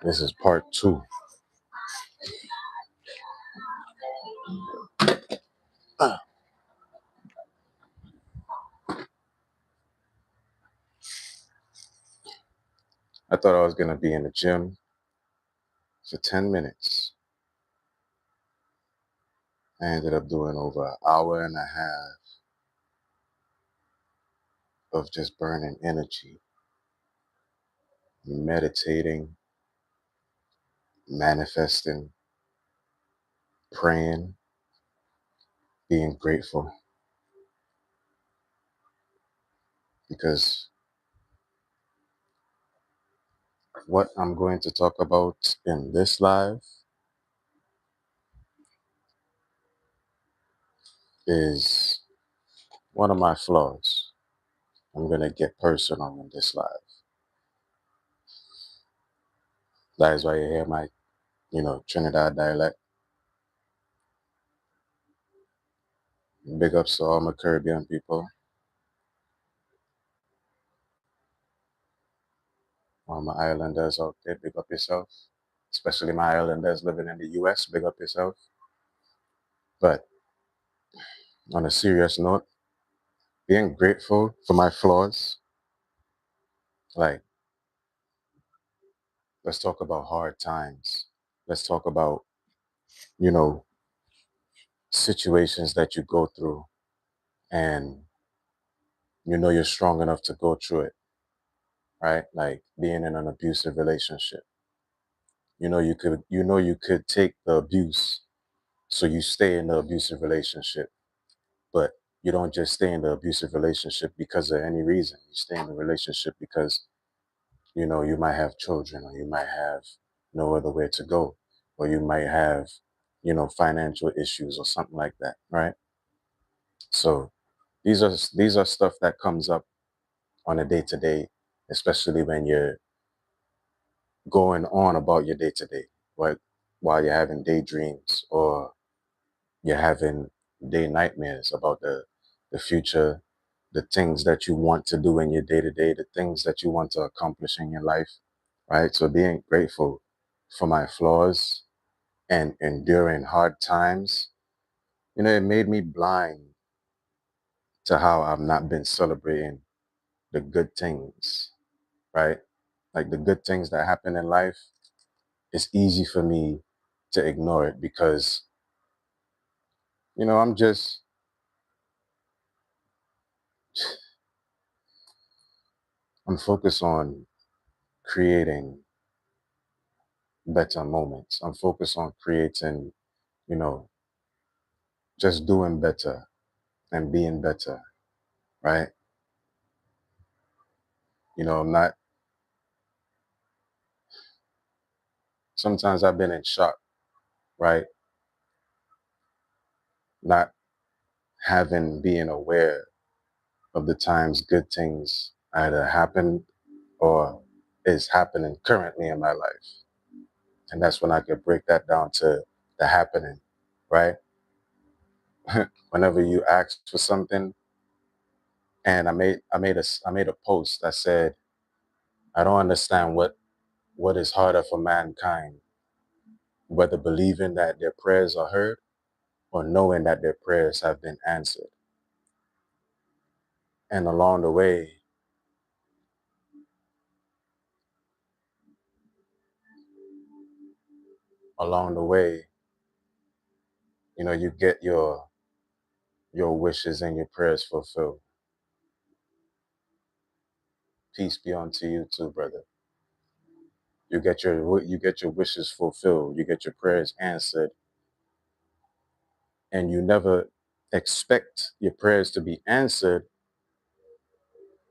This is part 2. I thought I was going to be in the gym for 10 minutes. I ended up doing over an hour and a half of just burning energy, meditating, manifesting, praying, being grateful. Because what I'm going to talk about in this live is one of my flaws. I'm going to get personal in this live. That is why you hear my, Trinidad dialect. Big ups to all my Caribbean people, all my islanders out there, big up yourself. Especially my islanders living in the US, big up yourself. But on a serious note, being grateful for my flaws, like, let's talk about hard times. Let's talk about, you know, situations that you go through and you're strong enough to go through it, right? Like being in an abusive relationship. You could take the abuse, so you stay in the abusive relationship, but you don't just stay in the abusive relationship because of any reason. You stay in the relationship because you might have children, or you might have no other way to go, or you might have, financial issues or something like that, right? So these are stuff that comes up on a day to day, especially when you're going on about your day to day, like while you're having daydreams or you're having day nightmares about the future, the things that you want to do in your day to day, the things that you want to accomplish in your life, right? So being grateful for my flaws and enduring hard times, it made me blind to how I've not been celebrating the good things, right? Like the good things that happen in life, it's easy for me to ignore it because, I'm just, I'm focused on creating better moments. I'm focused on creating, you know, just doing better and being better, right? I'm not, sometimes I've been in shock, right? Not being aware of the times good things either happened or is happening currently in my life. And that's when I could break that down to the happening, right? Whenever you ask for something, and I made a post that said, I don't understand what is harder for mankind, whether believing that their prayers are heard or knowing that their prayers have been answered. And along the way, you get your wishes and your prayers fulfilled. Peace be unto you too, brother. You get your wishes fulfilled. You get your prayers answered, and you never expect your prayers to be answered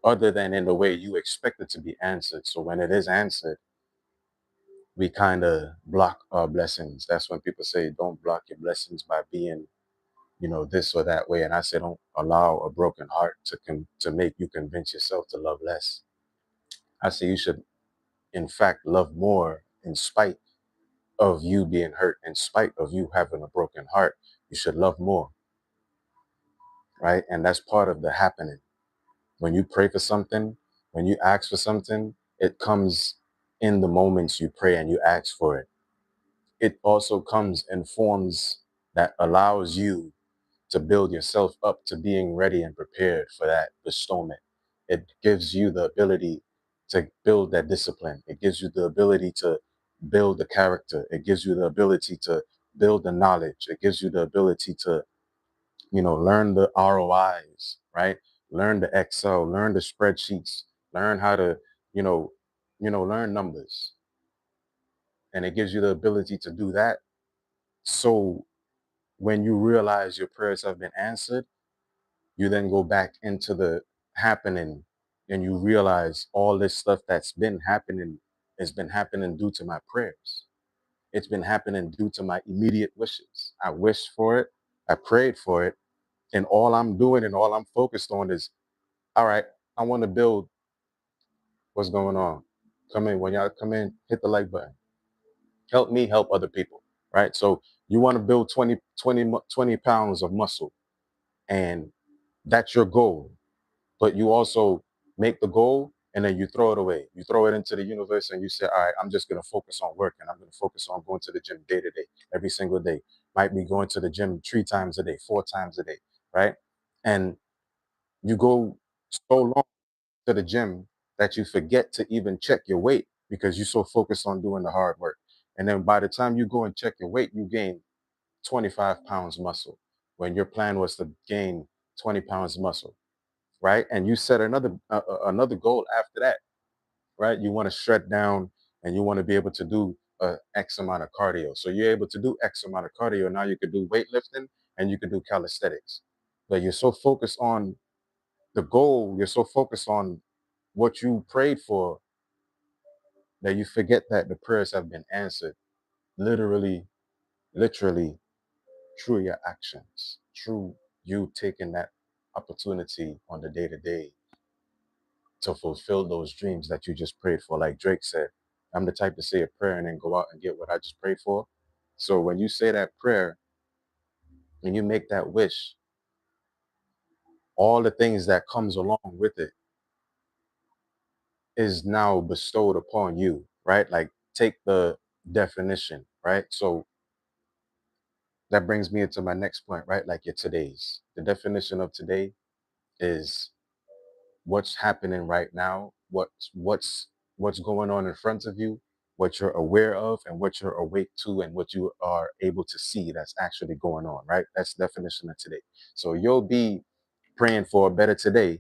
other than in the way you expect it to be answered. So when it is answered, we kind of block our blessings. That's when people say, don't block your blessings by being, this or that way. And I say, don't allow a broken heart to make you convince yourself to love less. I say you should, in fact, love more in spite of you being hurt, in spite of you having a broken heart. You should love more, right? And that's part of the happening. When you pray for something, when you ask for something, it comes in the moments you pray and you ask for it. It also comes in forms that allows you to build yourself up to being ready and prepared for that bestowment. It gives you the ability to build that discipline. It gives you the ability to build the character. It gives you the ability to build the knowledge. It gives you the ability to, learn the ROIs, right? Learn the Excel, learn the spreadsheets, learn how to, you know, learn numbers. And it gives you the ability to do that. So when you realize your prayers have been answered, you then go back into the happening and you realize all this stuff that's been happening has been happening due to my prayers. It's been happening due to my immediate wishes. I wished for it, I prayed for it, and all I'm doing and all I'm focused on is, all right, I want to build. What's going on? Come in. When y'all come in, hit the like button. Help me help other people, right? So you want to build 20 pounds of muscle, and that's your goal. But you also make the goal and then you throw it away. You throw it into the universe and you say, all right, I'm just going to focus on working. I'm going to focus on going to the gym day to day, every single day. Might be going to the gym 3 times a day, 4 times a day, right? And you go so long to the gym that you forget to even check your weight because you're so focused on doing the hard work. And then by the time you go and check your weight, you gain 25 pounds muscle when your plan was to gain 20 pounds muscle, right? And you set another goal after that, right? You want to shred down and you want to be able to do X amount of cardio. So you're able to do X amount of cardio. Now you could do weightlifting and you could do calisthenics. But you're so focused on the goal, you're so focused on what you prayed for that you forget that the prayers have been answered literally through your actions, through you taking that opportunity on the day to day to fulfill those dreams that you just prayed for. Like Drake said, I'm the type to say a prayer and then go out and get what I just prayed for. So when you say that prayer and you make that wish, all the things that comes along with it is now bestowed upon you, right? Like take the definition, right? So that brings me into my next point, right? Like your today's. The definition of today is what's happening right now, what's going on in front of you, what you're aware of and what you're awake to and what you are able to see that's actually going on, right? That's the definition of today. So you'll be praying for a better today,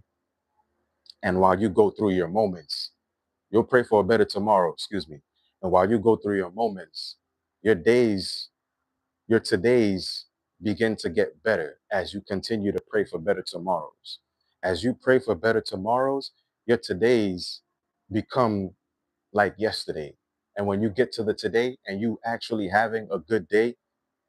and while you go through your moments, you'll pray for a better tomorrow, excuse me. And while you go through your moments, your days, your todays begin to get better as you continue to pray for better tomorrows. As you pray for better tomorrows, your todays become like yesterday. And when you get to the today and you actually having a good day,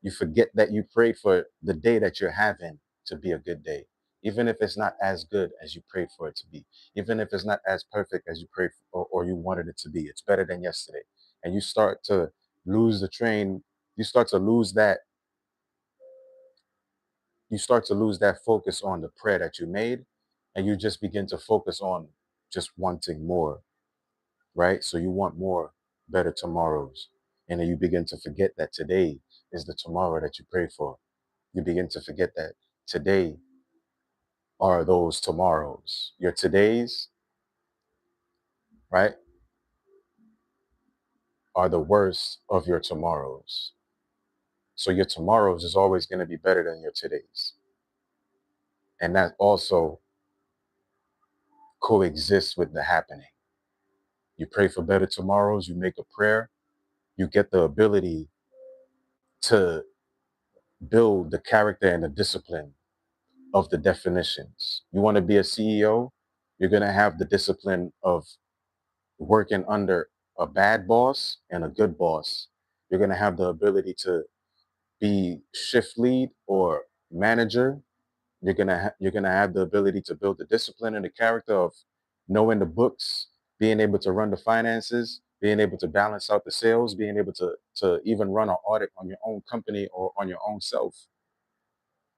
you forget that you prayed for the day that you're having to be a good day. Even if it's not as good as you prayed for it to be, even if it's not as perfect as you prayed for, or you wanted it to be, it's better than yesterday. And you start to lose the train, you start to lose that focus on the prayer that you made, and you just begin to focus on just wanting more, right? So you want more better tomorrows, and then you begin to forget that today is the tomorrow that you prayed for. You begin to forget that today are those tomorrows. Your todays, right, are the worst of your tomorrows. So your tomorrows is always going to be better than your todays, and that also coexists with the happening. You pray for better tomorrows, you make a prayer, you get the ability to build the character and the discipline of the definitions. You want to be a CEO, you're going to have the discipline of working under a bad boss and a good boss. You're going to have the ability to be shift lead or manager. You're going to have the ability to build the discipline and the character of knowing the books, being able to run the finances, being able to balance out the sales, being able to even run an audit on your own company or on your own self.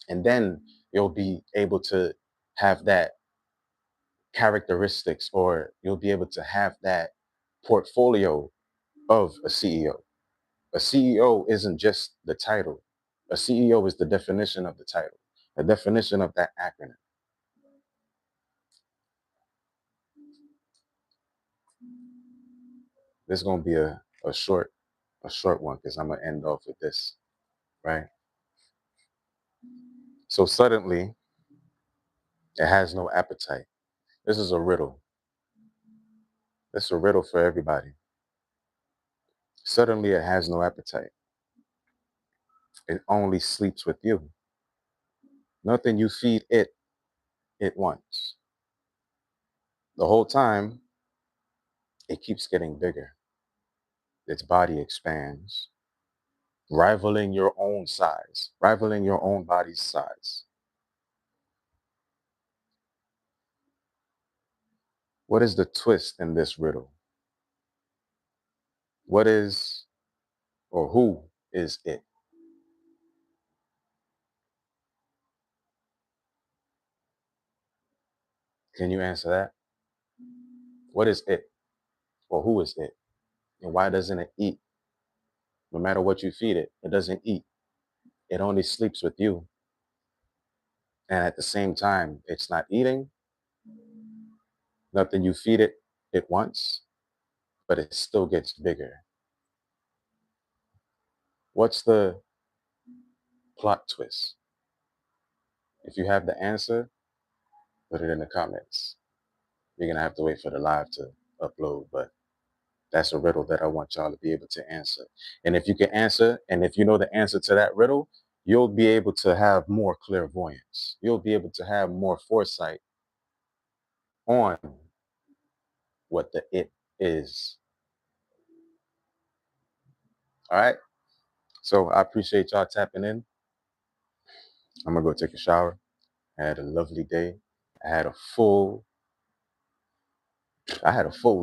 And then you'll be able to have that characteristics, or you'll be able to have that portfolio of a CEO. A CEO isn't just the title. A CEO is the definition of the title, the definition of that acronym. This is gonna be a short one because I'm gonna end off with this, right? So suddenly it has no appetite. This is a riddle. This is a riddle for everybody. Suddenly it has no appetite. It only sleeps with you. Nothing you feed it, it wants. The whole time, it keeps getting bigger. Its body expands, rivaling your own size, rivaling your own body's size. What is the twist in this riddle? What is, or who is it? Can you answer that? What is it, or who is it? And why doesn't it eat? No matter what you feed it, it doesn't eat. It only sleeps with you. And at the same time, it's not eating. Nothing you feed it, it wants, but it still gets bigger. What's the plot twist? If you have the answer, put it in the comments. You're going to have to wait for the live to upload, but that's a riddle that I want y'all to be able to answer. And if you can answer, and if you know the answer to that riddle, you'll be able to have more clairvoyance. You'll be able to have more foresight on what the it is. All right. So I appreciate y'all tapping in. I'm going to go take a shower. I had a lovely day. I had a full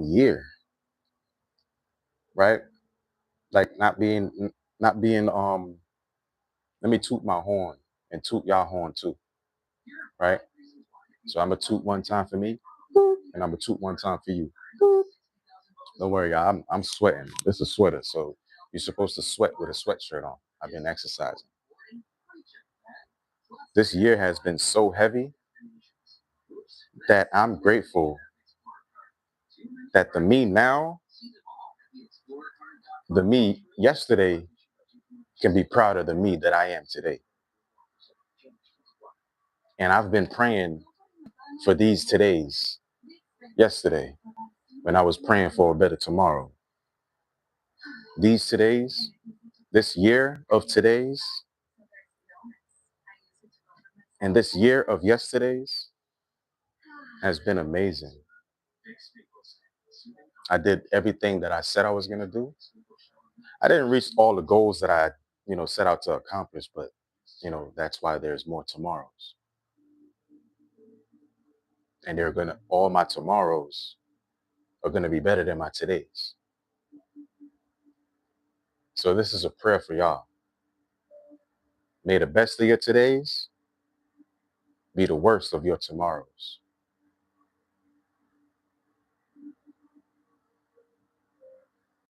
year, right? Like not being let me toot my horn and toot y'all horn too, right? So I'm gonna toot one time for me and I'm gonna toot one time for you. Don't worry, y'all. I'm sweating. This is a sweater, so you're supposed to sweat with a sweatshirt on. I've been exercising. This year has been so heavy that I'm grateful that the me now, the me yesterday can be proud of the me that I am today. And I've been praying for these todays yesterday when I was praying for a better tomorrow. These todays, this year of todays, and this year of yesterdays has been amazing. I did everything that I said I was going to do. I didn't reach all the goals that I, set out to accomplish, but, that's why there's more tomorrows. And all my tomorrows are going to be better than my todays. So this is a prayer for y'all. May the best of your todays be the worst of your tomorrows.